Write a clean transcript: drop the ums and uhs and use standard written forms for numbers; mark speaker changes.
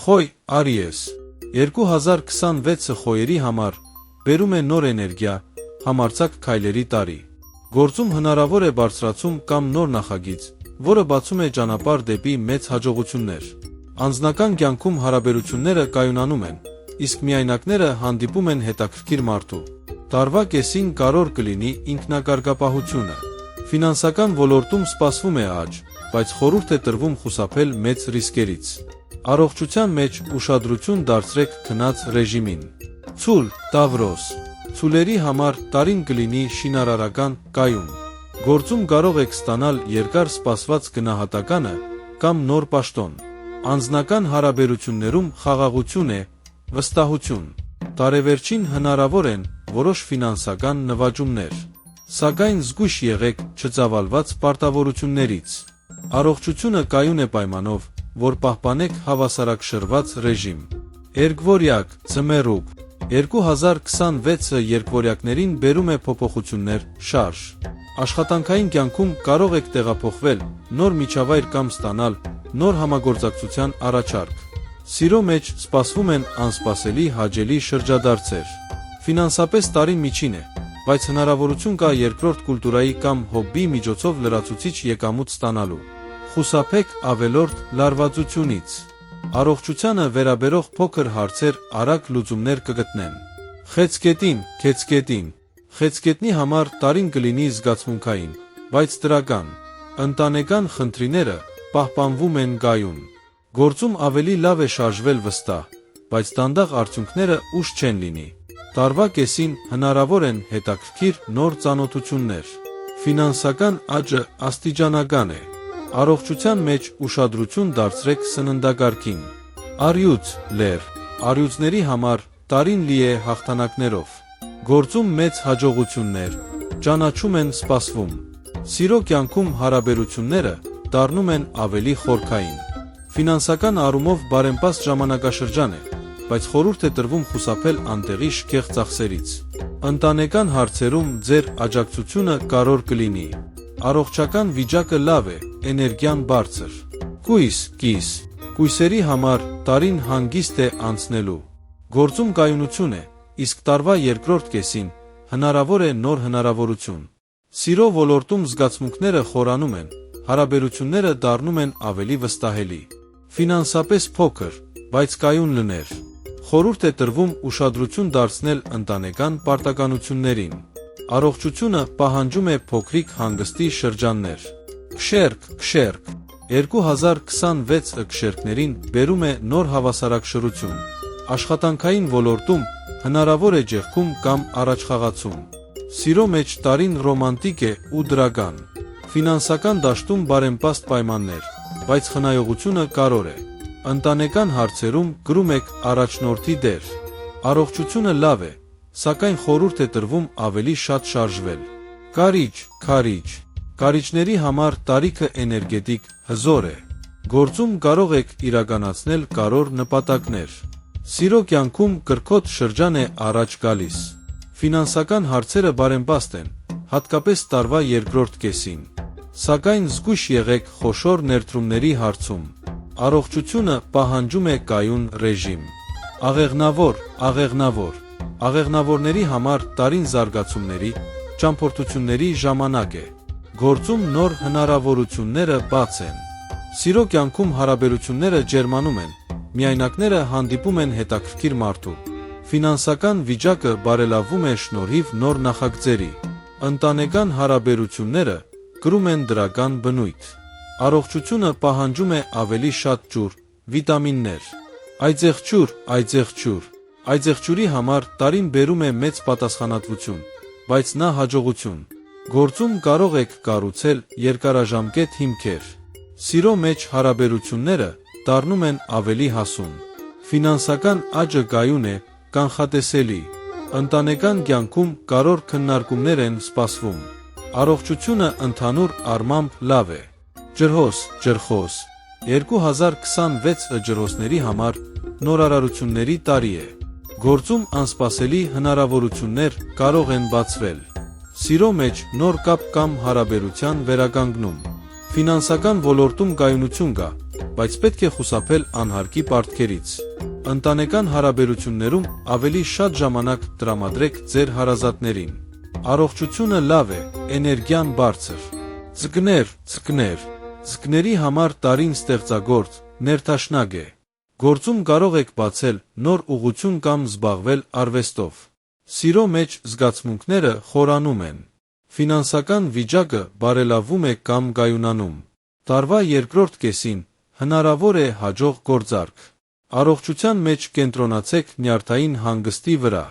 Speaker 1: Խոյ, Արիես 2026 խոյերի համար բերում է նոր էներգիա, համարձակ քայլերի տարի։ Գործում հնարավոր է բարձրացում կամ նոր նախագիծ, որը բացում է ճանապարհ դեպի մեծ հաջողություններ։ Անձնական կյանքում հարաբերությունները կայունանում են, իսկ միայնակները հանդիպում են հետաքրքիր մարդու։ Տարվա կեսին կարևոր կլինի ինքնակարգապահությունը։ Ֆինանսական ոլորտում սպասվում է աճ, բայց խորհուրդ է տրվում խուսափել մեծ ռիսկերից։ Առողջության մեջ ուշադրություն դարձրեք քնած ռեժիմին։ Ցուլ, Տավրոս ցուլերի համար տարին կլինի շինարարական, կայուն։ Գործում կարող եք ստանալ երկար սպասված գնահատականը կամ նոր պաշտոն։ Անձնական հարաբերություններում խաղաղություն է, վստահություն։ Տարեվերջին հնարավոր են որոշ ֆինանսական նվաճումներ, սակայն զգույշ եղեք չծավալված պարտավորություններից։ Առողջությունը կայուն է պայմանով, որ պահպանեք հավասարակշռված ռեժիմ։ Երկվորյակ, ձմեռուկ 2026 երկվորյակներին բերում է փոփոխություններ, շարժ։ Աշխատանքային կյանքում կարող եք տեղափոխվել, նոր միջավայր կամ ստանալ նոր համագործակցության առաջարկ։ Սիրո մեջ սպասվում են անսպասելի հաճելի շրջադարձեր։ Ֆինանսապես տարին միջին է, բայց հնարավորություն կա երկրորդ կուլտուրայի կամ հոբբի միջոցով լրացուցիչ եկամուտ ստանալու։ Խուսափեք ավելորդ լարվածությունից։ Առողջությանը վերաբերող փոքր հարցեր արագ լուծումներ կգտնեն։ Խեցգետին Խեցգետնի համար տարին կլինի զգացմունքային, բայց դրական։ Ընտանեկան խնդիրները պահպանվում են գայուն։ Գործում ավելի լավ է շարժվել վստահ, բայց դանդաղ արդյունքները ուշ չեն լինի։ Տարվա կեսին հնարավոր են հետաքրքիր նոր ծանոթություններ։ Ֆինանսական աճը աստիճանական է։ Առողջության մեջ ուշադրություն դարձրեք սննդակարգին։ Առյուծ, լեր առյուծների համար տարին լի է հաղթանակներով։ Գործում մեծ հաջողություններ, ճանաչում են սպասվում։ Սիրո կյանքում հարաբերությունները դառնում են ավելի խորքային։ Ֆինանսական առումով բարեմպաստ ժամանակաշրջան է, բայց խորհուրդ է տրվում խուսափել անտեղի շքեղ ծախսերից։ Ընտանեկան հարցերում ձեր աջակցությունը կարևոր կլինի։ Առողջական վիճակը լավ է, էներգիան բարձր։ Կույս կույսերի համար տարին հանգիստ է անցնելու։ Գործում կայունություն է, իսկ տարվա երկրորդ կեսին հնարավոր է նոր հնարավորություն։ Սիրո ոլորտում զգացմունքները խորանում են, հարաբերությունները դառնում են ավելի վստահելի։ Ֆինանսապես փոքր, բայց կայուն լներ։ Խորհուրդ է տրվում ուշադրություն դարձնել ընտանեկան պարտականություններին։ Առողջությունը պահանջում է փոքրիկ հանգստի շրջաններ։ Քշերք 2026 քշերքներին բերում է նոր հավասարակշռություն։ Աշխատանքային ոլորտում հնարավոր է ջեղքում կամ առաջխաղացում։ Սիրո մեջ տարին ռոմանտիկ է ու դրական։ Ֆինանսական դաշտում բարեմպաստ պայմաններ, բայց խնայողությունը կարևոր է։ Ընտանեկան հարցերում կրում եք առաջնորդի դեր։ Առողջությունը լավ է, սակայն խորհուրդ է տրվում ավելի շատ շարժվել։ Կարիճների համար տարիքը էներգետիկ, հզոր է։ Գործում կարող եք իրականացնել կարևոր նպատակներ։ Սիրո կյանքում կրքոտ շրջան է առաջ գալիս։ Ֆինանսական հարցերը բարեմպաստ են, հատկապես տարվա երկրորդ կեսին։ Սակայն զգույշ եղեք խոշոր ներդրումների հարցում։ Առողջությունը պահանջում է կայուն ռեժիմ։ Աղեղնավորների համար տարին զարգացումների, ճամփորդությունների ժամանակ է։ Գործում նոր հնարավորությունները բաց են։ Սիրո կյանքում հարաբերությունները ջերմանում են, միայնակները հանդիպում են հետաքրքիր մարդու։ Ֆինանսական վիճակը բարելավում է շնորհիվ նոր նախագծերի։ Ընտանեկան հարաբերությունները կրում են դրական բնույթ։ Առողջությունը պահանջում է ավելի շատ ջուր, վիտամիններ։ Այծեղջյուրի համար տարին բերում է մեծ պատասխանատվություն, բայց նա հաջողություն։ Գործում կարող եք կառուցել երկարաժամկետ հիմքեր։ Սիրո մեջ հարաբերությունները դառնում են ավելի հասուն։ Ֆինանսական աճը կայուն է, կանխատեսելի։ Ընտանեկան կյանքում կարևոր քննարկումներ են սպասվում։ Առողջությունը ընդհանուր առմամբ լավ է։ Ջրհոս 2026 ջրհոսների համար նորարարությունների տարի է։ Գործում անսպասելի հնարավորություններ կարող են բացվել։ Սիրո մեջ նոր կապ կամ հարաբերության վերականգնում։ Ֆինանսական ոլորտում կայունություն կա, բայց պետք է խուսափել անհարկի պարտքերից։ Ընտանեկան հարաբերություններում ավելի շատ ժամանակ տրամադրեք ձեր հարազատներին։ Առողջությունը լավ է, էներգիան բարձր։ Ձկներ, ձկների համար տարին ստեղծագործ, ներդաշնակ է։ Գործում կարող եք բացել նոր ուղղություն կամ զբաղվել արվեստով։ Սիրո մեջ զգացմունքները խորանում են։ Ֆինանսական վիճակը բարելավում է կամ կայունանում։ Տարվա երկրորդ կեսին հնարավոր է հաջող գործարք։ Առողջության մեջ կենտրոնացեք նյարդային հանգստի վրա։